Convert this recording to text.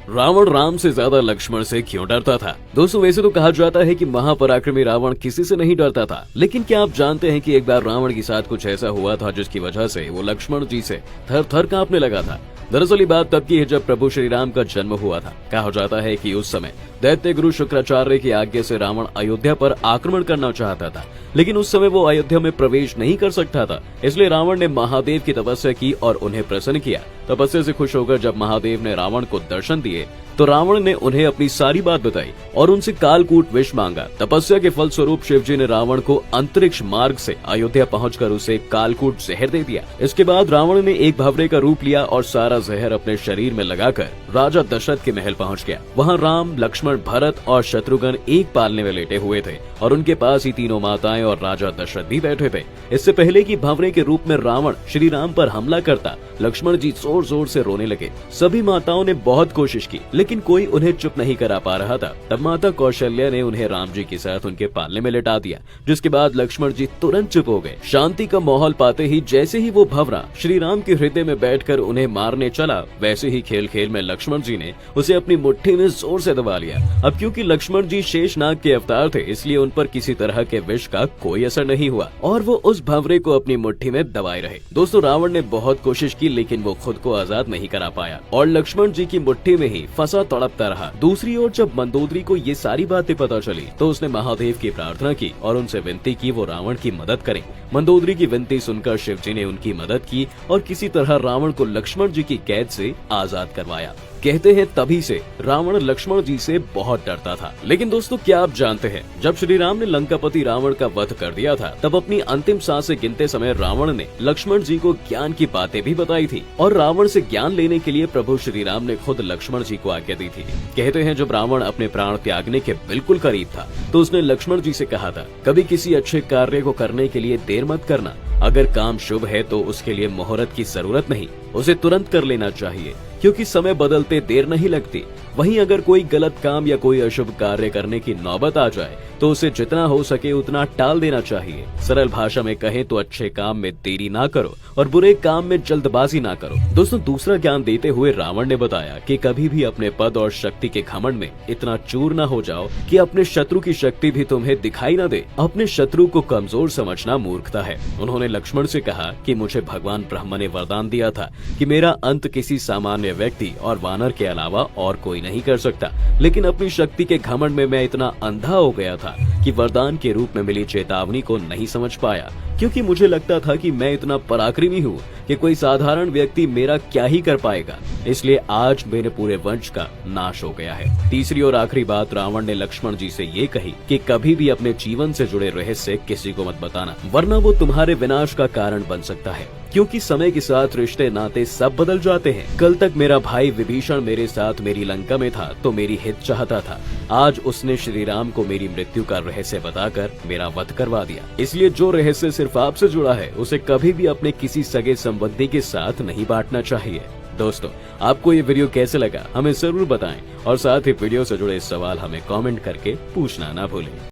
रावण राम से ज्यादा लक्ष्मण से क्यों डरता था? दोस्तों, वैसे तो कहा जाता है कि महापराक्रमी रावण किसी से नहीं डरता था, लेकिन क्या आप जानते हैं कि एक बार रावण के साथ कुछ ऐसा हुआ था जिसकी वजह से वो लक्ष्मण जी से थर थर कांपने लगा था। दरअसल ये बात तब की है जब प्रभु श्री राम का जन्म हुआ था। कहा जाता है कि उस समय दैत्य गुरु शुक्राचार्य की आज्ञा से रावण अयोध्या पर आक्रमण करना चाहता था, लेकिन उस समय वो अयोध्या में प्रवेश नहीं कर सकता था। इसलिए रावण ने महादेव की तपस्या की और उन्हें प्रसन्न किया। तपस्या से खुश होकर जब महादेव ने रावण को दर्शन दिए तो रावण ने उन्हें अपनी सारी बात बताई और उनसे कालकूट विष मांगा। तपस्या के फल स्वरूप शिव जी ने रावण को अंतरिक्ष मार्ग से अयोध्या पहुंचकर उसे कालकूट जहर दे दिया। इसके बाद रावण ने एक भंवरे का रूप लिया और सारा जहर अपने शरीर में लगाकर राजा दशरथ के महल पहुंच गया। वहां राम, लक्ष्मण, भरत और शत्रुघ्न एक पालने में लेटे हुए थे और उनके पास ही तीनों माताएं और राजा दशरथ भी बैठे थे। इससे पहले कि भंवरे के रूप में रावण श्री राम पर हमला करता, लक्ष्मण जी जोर जोर से रोने लगे। सभी माताओं ने बहुत कोशिश की, लेकिन कोई उन्हें चुप नहीं करा पा रहा था। तब माता कौशल्या ने उन्हें राम जी के साथ उनके पालने में लेटा दिया, जिसके बाद लक्ष्मण जी तुरंत चुप हो गए। शांति का माहौल पाते ही जैसे ही वो भंवरा श्री राम के हृदय में बैठकर उन्हें मारने चला, वैसे ही खेल खेल में लक्ष्मण जी ने उसे अपनी मुट्ठी में जोर से दबा लिया। अब क्योंकि लक्ष्मण जी शेषनाग के अवतार थे, इसलिए उन पर किसी तरह के विष का कोई असर नहीं हुआ और वो उस भंवरे को अपनी मुट्ठी में दबाए रहे। दोस्तों, रावण ने बहुत कोशिश की, लेकिन वो खुद को आजाद नहीं करा पाया और लक्ष्मण जी की मुट्ठी में ही फंसा तड़पता रहा। दूसरी ओर जब मंदोदरी को ये सारी बातें पता चली तो उसने महादेव की प्रार्थना की और उनसे विनती की वो रावण की मदद करें। मंदोदरी की विनती सुनकर शिव जी ने उनकी मदद की और किसी तरह रावण को लक्ष्मण जी की कैद से आजाद करवाया। कहते हैं तभी से रावण लक्ष्मण जी से बहुत डरता था। लेकिन दोस्तों, क्या आप जानते हैं, जब श्री राम ने लंकापति रावण का वध कर दिया था, तब अपनी अंतिम सांसें गिनते समय रावण ने लक्ष्मण जी को ज्ञान की बातें भी बताई थी और रावण से ज्ञान लेने के लिए प्रभु श्री राम ने खुद लक्ष्मण जी को आज्ञा दी थी। कहते हैं जब रावण अपने प्राण त्यागने के बिल्कुल करीब था तो उसने लक्ष्मण जी से कहा था, कभी किसी अच्छे कार्य को करने के लिए देर मत करना। अगर काम शुभ है तो उसके लिए मुहूर्त की जरूरत नहीं, उसे तुरंत कर लेना चाहिए, क्योंकि समय बदलते देर नहीं लगती। वहीं अगर कोई गलत काम या कोई अशुभ कार्य करने की नौबत आ जाए तो उसे जितना हो सके उतना टाल देना चाहिए। सरल भाषा में कहें तो अच्छे काम में देरी ना करो और बुरे काम में जल्दबाजी ना करो। दोस्तों, दूसरा ज्ञान देते हुए रावण ने बताया कि कभी भी अपने पद और शक्ति के घमंड में इतना चूर न हो जाओ कि अपने शत्रु की शक्ति भी तुम्हें दिखाई न दे। अपने शत्रु को कमजोर समझना मूर्खता है। उन्होंने लक्ष्मण से कहा कि मुझे भगवान ब्रह्मा ने वरदान दिया था कि मेरा अंत किसी सामान्य व्यक्ति और वानर के अलावा और कोई नहीं कर सकता, लेकिन अपनी शक्ति के घमंड में मैं इतना अंधा हो गया था कि वरदान के रूप में मिली चेतावनी को नहीं समझ पाया, क्योंकि मुझे लगता था कि मैं इतना पराक्रमी हूँ कि कोई साधारण व्यक्ति मेरा क्या ही कर पाएगा। इसलिए आज मेरे पूरे वंश का नाश हो गया है। तीसरी और आखिरी बात रावण ने लक्ष्मण जी से ये कही कि कभी भी अपने जीवन से जुड़े रहस्य किसी को मत बताना, वरना वो तुम्हारे विनाश का कारण बन सकता है, क्योंकि समय के साथ रिश्ते नाते सब बदल जाते हैं। कल तक मेरा भाई विभीषण मेरे साथ मेरी लंका में था तो मेरी हित चाहता था, आज उसने श्री राम को मेरी मृत्यु का रहस्य बताकर मेरा वध करवा दिया। इसलिए जो रहस्य सिर्फ आपसे जुड़ा है उसे कभी भी अपने किसी सगे संबंधी के साथ नहीं बांटना चाहिए। दोस्तों, आपको ये वीडियो कैसे लगा हमें जरूर बताएं और साथ ही वीडियो से जुड़े सवाल हमें कमेंट करके पूछना ना भूलें।